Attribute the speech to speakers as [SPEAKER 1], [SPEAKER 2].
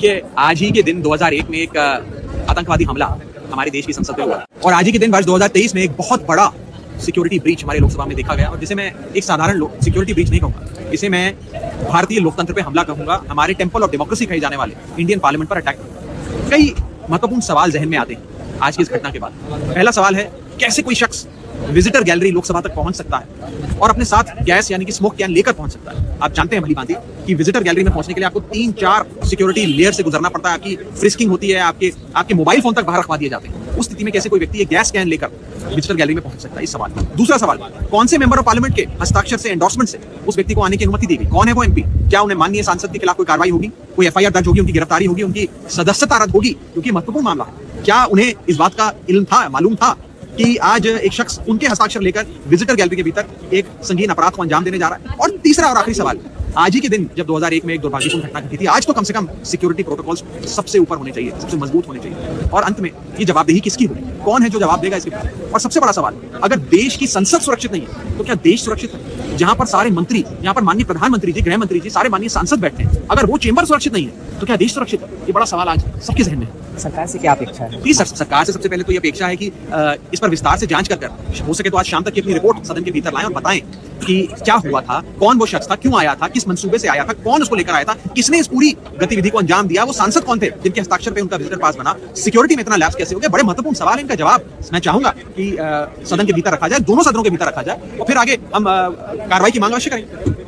[SPEAKER 1] देखिए, आज ही के दिन 2001 में एक आतंकवादी हमला हमारे देश की संसद में हुआ और आज ही के दिन वर्ष 2023 में एक बहुत बड़ा सिक्योरिटी ब्रीच हमारे लोकसभा में देखा गया और जिसे मैं एक साधारण सिक्योरिटी ब्रीच नहीं कहूंगा, इसे मैं भारतीय लोकतंत्र पे हमला कहूंगा। हमारे टेम्पल ऑफ डेमोक्रेसी कहे जाने वाले इंडियन पार्लियामेंट पर अटैक। कई महत्वपूर्ण सवाल जहन में आते हैं आज की इस घटना के बाद। पहला सवाल है, कैसे कोई शख्स विजिटर गैलरी लोकसभा तक पहुंच सकता है और अपने साथ गैस यानी कि स्मोक कैन लेकर पहुंच सकता है। आप जानते हैं भली भांति कि विजिटर गैलरी में पहुंचने के लिए आपको 3-4 सिक्योरिटी लेयर से गुजरना पड़ता है। आपकी फ्रिस्किंग होती है, आपके मोबाइल फोन तक बाहर रखवा दिए जाते हैं। उस स्थिति में कैसे कोई व्यक्ति एक गैस कैन लेकर विजिटर गैलरी में पहुंच सकता है, इस सवाल। दूसरा सवाल, कौन से मेंबर ऑफ पार्लियामेंट के हस्ताक्षर से, एंडोर्समेंट से उस व्यक्ति को आने की अनुमति दी गई? कौन है वो एमपी? क्या उन्हें माननीय सांसद के खिलाफ कोई कार्रवाई होगी, कोई एफआईआर दर्ज होगी, उनकी गिरफ्तारी होगी, उनकी सदस्यता रद्द होगी? क्योंकि महत्वपूर्ण मामला है। क्या उन्हें इस बात का इल्म था, मालूम था कि आज एक शख्स उनके हस्ताक्षर लेकर विजिटर गैलरी के भीतर एक संगीन अपराध को अंजाम देने जा रहा है? और तीसरा और आखिरी सवाल, आज ही के दिन जब 2001 में एक दुर्भाग्यपूर्ण घटना घटी थी, आज तो कम से कम सिक्योरिटी प्रोटोकॉल्स सबसे ऊपर होने चाहिए, सबसे मजबूत होने चाहिए। और अंत में ये जवाबदेही किसकी होगी? कौन है जो जवाब देगा इसके पीछे? और सबसे बड़ा सवाल, अगर देश की संसद सुरक्षित नहीं है तो क्या देश सुरक्षित है? जहां पर सारे मंत्री, जहां पर माननीय प्रधानमंत्री जी, गृह मंत्री जी, सारे माननीय सांसद बैठते हैं, अगर वो चेंबर सुरक्षित नहीं है तो क्या देश सुरक्षित है? ये बड़ा सवाल आज सबके जहन में है।
[SPEAKER 2] सरकार से क्या अपेक्षा है?
[SPEAKER 1] जी, सरकार से सबसे पहले तो ये अपेक्षा है कि इस पर विस्तार से जांच कर हो सके तो आज शाम तक की अपनी रिपोर्ट सदन के भीतर लाएं और बताएं कि क्या हुआ था, कौन वो शख्स था, क्यों आया था, किस मंसूबे से आया था, कौन उसको लेकर आया था, किसने इस पूरी गतिविधि को अंजाम दिया, वो सांसद कौन थे जिनके हस्ताक्षर पे उनका विजिटर पास बना, सिक्योरिटी में इतना लैप्स कैसे हो गया? बड़े महत्वपूर्ण सवाल है, इनका जवाब मैं चाहूंगा कि सदन के भीतर रखा जाए, दोनों सदनों के भीतर रखा जाए और फिर आगे हम कार्रवाई की मांग अवश्य करेंगे।